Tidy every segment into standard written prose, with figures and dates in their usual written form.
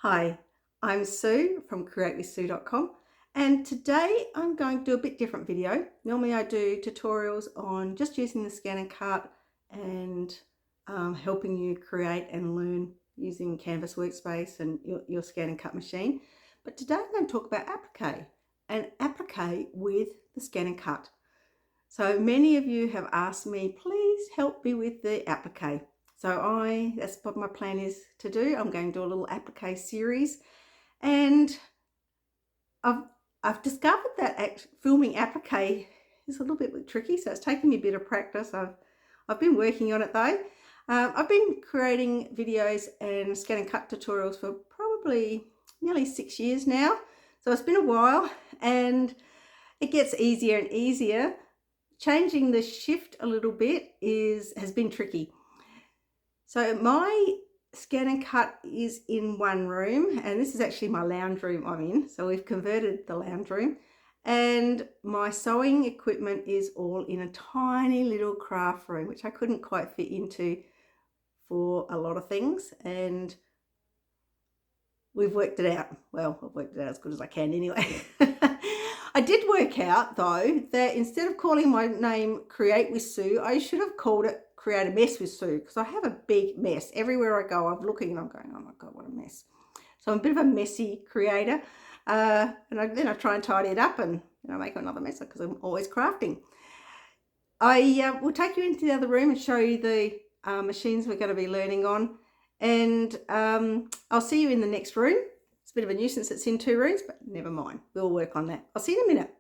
Hi, I'm Sue from createwithsue.com, and today I'm going to do a bit different video. Normally I do tutorials on just using the ScanNCut and helping you create and learn using Canvas Workspace and your ScanNCut machine. But today I'm going to talk about applique and applique with the ScanNCut. So many of you have asked me, please help me with the applique. So that's what my plan is to do. I'm going to do a little applique series, and I've discovered that filming applique is a little bit tricky, so it's taken me a bit of practice. I've been working on it though. I've been creating videos and ScanNCut tutorials for probably nearly 6 years now, so it's been a while, and it gets easier and easier. Changing the shift a little bit has been tricky. So my ScanNCut is in one room, and this is actually my lounge room I'm in. So we've converted the lounge room, and my sewing equipment is all in a tiny little craft room, which I couldn't quite fit into for a lot of things. And we've worked it out. Well, I've worked it out as good as I can anyway. I did work out though that instead of calling my name Create with Sue, I should have called it Create a Mess with Sue, because I have a big mess. Everywhere I go, I'm looking and I'm going, oh my God, what a mess. So I'm a bit of a messy creator. Then I try and tidy it up and make another mess because I'm always crafting. I will take you into the other room and show you the machines we're going to be learning on. And I'll see you in the next room. It's a bit of a nuisance it's in 2 rooms, but never mind. We'll work on that. I'll see you in a minute.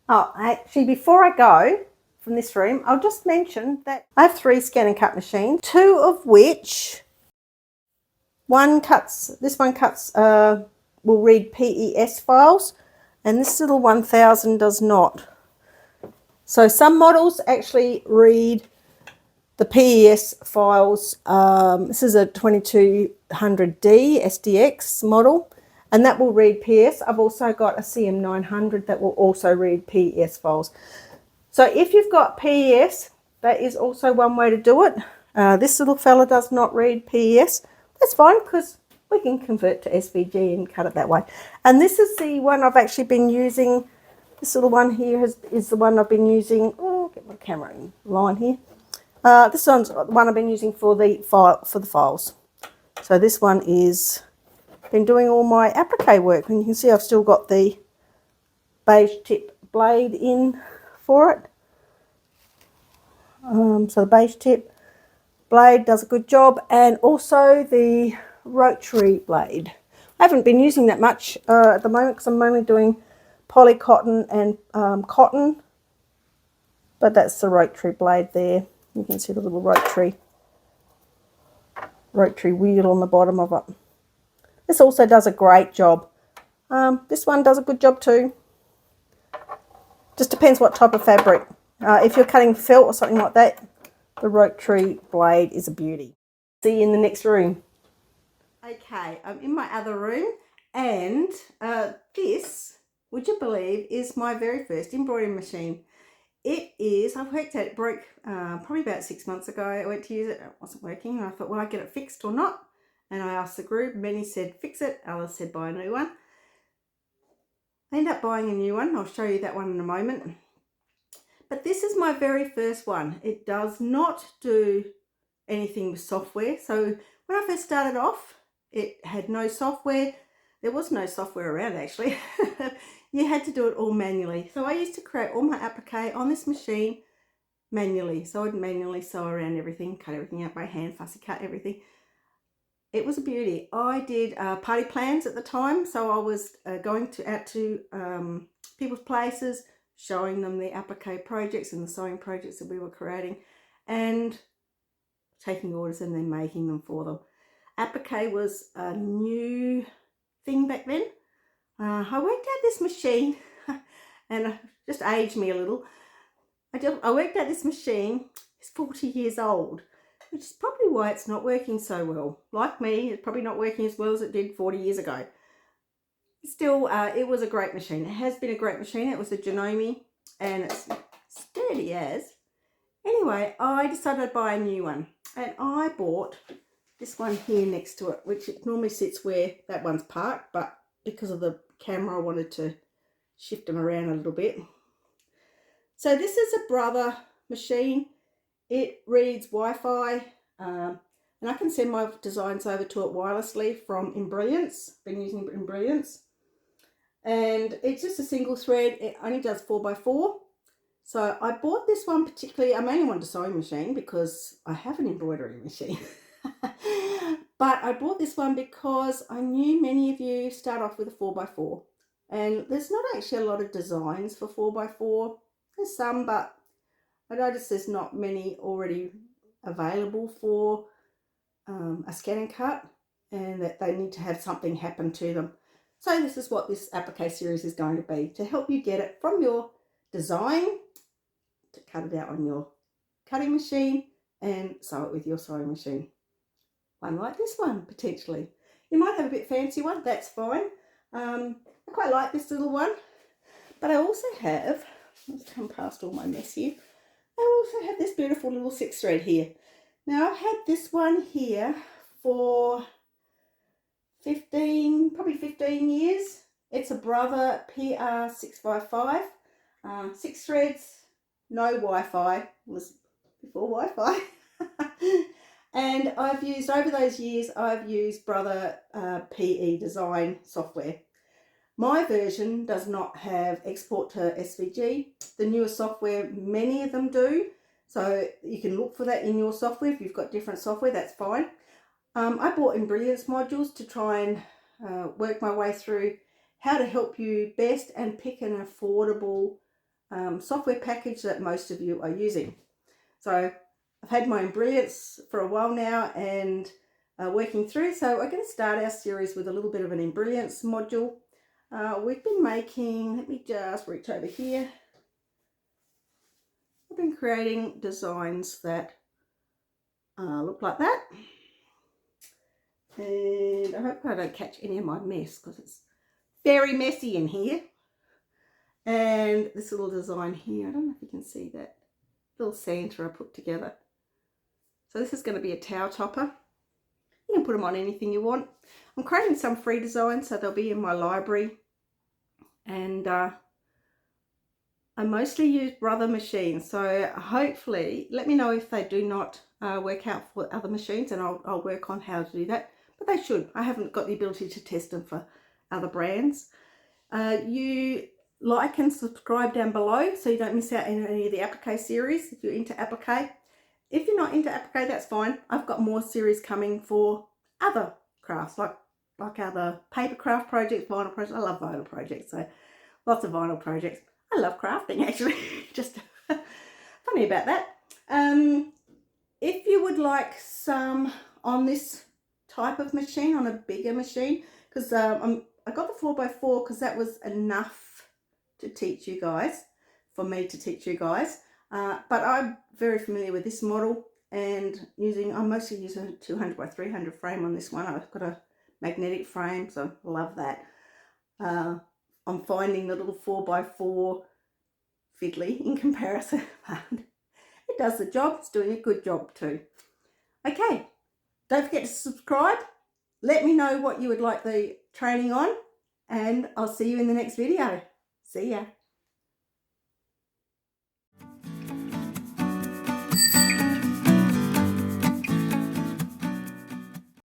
Oh, actually, before I go from this room, I'll just mention that I have 3 ScanNCut machines, 2 of which this one cuts will read PES files, and this little 1000 does not. So some models actually read the PES files. This is a 2200D SDX model, and that will read PES. I've also got a CM900 that will also read PES files. So if you've got PES, that is also one way to do it. This little fella does not read PES. That's fine, because we can convert to SVG and cut it that way. And this is the one I've actually been using. This little one here is the one I've been using. Oh, get my camera in line here. This one's the one I've been using for the files. So this one is been doing all my applique work, and you can see I've still got the beige tip blade in for it. So the beige tip blade does a good job, and also the rotary blade. I haven't been using that much at the moment because I'm only doing poly cotton and cotton, but that's the rotary blade there. You can see the little rotary wheel on the bottom of it. This also does a great job. This one does a good job too. Just depends what type of fabric. If you're cutting felt or something like that, the rotary blade is a beauty. See you in the next room. Okay, I'm in my other room, and this, would you believe, is my very first embroidery machine. It is, I've worked at it, broke probably about 6 months ago. I went to use it, it wasn't working, and I thought, will I get it fixed or not? And I asked the group, many said fix it, others said buy a new one. I ended up buying a new one. I'll show you that one in a moment. But this is my very first one. It does not do anything with software. So when I first started off, it had no software. There was no software around actually. You had to do it all manually. So I used to create all my applique on this machine manually. So I'd manually sew around everything, cut everything out by hand, fussy cut everything. It was a beauty. I did party plans at the time. So I was going out to people's places, showing them the applique projects and the sewing projects that we were creating, and taking orders and then making them for them. Applique was a new thing back then. I worked out this machine, and it just aged me a little. I worked out this machine is 40 years old, which is probably why it's not working so well. Like me, it's probably not working as well as it did 40 years ago. Still, it was a great machine. It has been a great machine. It was a Janome, and it's sturdy as. Anyway, I decided to buy a new one, and I bought this one here next to it, which it normally sits where that one's parked, but because of the camera I wanted to shift them around a little bit. So this is a Brother machine. It reads Wi-Fi, and I can send my designs over to it wirelessly from Embroidery. Been using Embroidery, and it's just a single thread. It only does 4x4. So I bought this one particularly. I mainly wanted a sewing machine because I have an embroidery machine. But I bought this one because I knew many of you start off with a 4x4, and there's not actually a lot of designs for 4x4. There's some, but I noticed there's not many already available for a ScanNCut, and that they need to have something happen to them. So this is what this applique series is going to be, to help you get it from your design, to cut it out on your cutting machine and sew it with your sewing machine. One like this one, potentially. You might have a bit fancy one, that's fine. I quite like this little one, but I also have, let's come past all my mess here, I also have this beautiful little 6 thread here. Now I've had this one here for probably 15 years. It's a Brother PR655, 6 threads, no Wi-Fi, was before Wi-Fi. And I've used, over those years, I've used Brother PE design software. My version does not have export to SVG. The newer software, many of them do. So you can look for that in your software. If you've got different software, that's fine. I bought Embroidery modules to try and work my way through how to help you best and pick an affordable software package that most of you are using. So I've had my Embroidery for a while now and working through. So we're going to start our series with a little bit of an Embroidery module. We've been making, let me just reach over here. I've been creating designs that look like that. And I hope I don't catch any of my mess because it's very messy in here. And this little design here, I don't know if you can see that little Santa I put together. So this is going to be a towel topper. You can put them on anything you want. I'm creating some free designs, so they'll be in my library. And I mostly use Brother machines, so hopefully let me know if they do not work out for other machines, and I'll work on how to do that. But they should. I haven't got the ability to test them for other brands. You like and subscribe down below so you don't miss out on any of the applique series if you're into applique. If you're not into applique, that's fine. I've got more series coming for other crafts, like other paper craft projects, vinyl projects. I love vinyl projects, so lots of vinyl projects. I love crafting, actually. Just funny about that. If you would like some on this type of machine, on a bigger machine, because I got the 4x4 because that was enough to teach you guys, for me to teach you guys. But I'm very familiar with this model, and I'm mostly using a 200 by 300 frame on this one. I've got a magnetic frame, so I love that. I'm finding the little 4x4 fiddly in comparison, but it does the job. It's doing a good job too. Okay, don't forget to subscribe. Let me know what you would like the training on, and I'll see you in the next video. See ya.